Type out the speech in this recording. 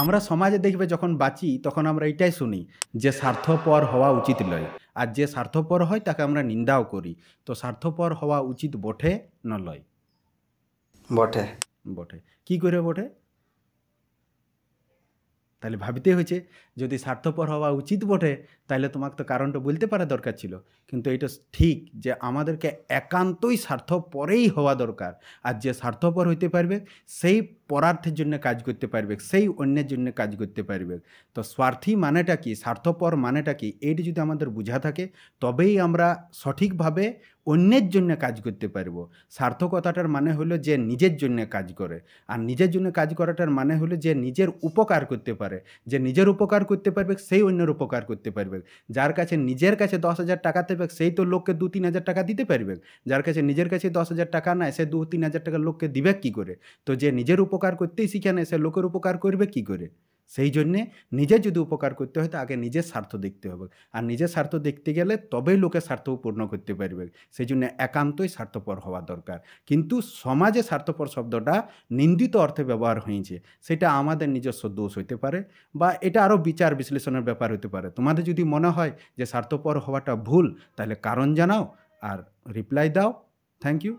আমরা সমাজে দেখবে যখন বাঁচি তখন আমরা এটাই শুনি যে স্বার্থপর হওয়া উচিত নয়, আর যে স্বার্থপর হয় তাকে আমরা নিন্দাও করি। তো স্বার্থপর হওয়া উচিত বটে না লয়? বটে। বটে। কি করে বটে? তাহলে ভাবিতে হয়েছে যদি স্বার্থপর হওয়া উচিত বটে তাহলে তোমাকে তো কারণটা বলতে পারা দরকার ছিল। কিন্তু এটা ঠিক যে আমাদেরকে একান্তই স্বার্থপরেই হওয়া দরকার। আর যে স্বার্থপর হইতে পারবে সেই পরার্থের জন্য কাজ করতে পারবে, সেই অন্যের জন্য কাজ করতে পারবে। তো স্বার্থী মানেটা কি, স্বার্থপর মানেটা কি, এইটি যদি আমাদের বোঝা থাকে তবেই আমরা সঠিকভাবে অন্যের জন্য কাজ করতে পারবো। সার্থকতাটার মানে হলো যে নিজের জন্য কাজ করে, আর নিজের জন্য কাজ করাটার মানে হলো যে নিজের উপকার করতে পারে। যে নিজের উপকার করতে পারবে সেই অন্যের উপকার করতে পারবে। যার কাছে নিজের কাছে 10,000 টাকা থাকবে সেই তো লোককে 2-3 হাজার টাকা দিতে পারবে। যার কাছে নিজের কাছে 10,000 টাকা নাই সে 2-3 হাজার টাকা লোককে দিবে কি করে? তো যে নিজের উপকার করতেই শিখে নেয় সে লোকের উপকার করবে কি করে? সেই জন্যে নিজের যদি উপকার করতে হয় তো আগে নিজের স্বার্থ দেখতে হবে, আর নিজের স্বার্থ দেখতে গেলে তবেই লোকের স্বার্থও পূর্ণ করতে পারবে। সেই জন্য একান্তই স্বার্থপর হওয়া দরকার। কিন্তু সমাজে স্বার্থপর শব্দটা নিন্দিত অর্থে ব্যবহার হয়েছে, সেটা আমাদের নিজস্ব দোষ হইতে পারে, বা এটা আরও বিচার বিশ্লেষণের ব্যাপার হতে পারে। তোমাদের যদি মনে হয় যে স্বার্থপর হওয়াটা ভুল তাহলে কারণ জানাও আর রিপ্লাই দাও। Thank you.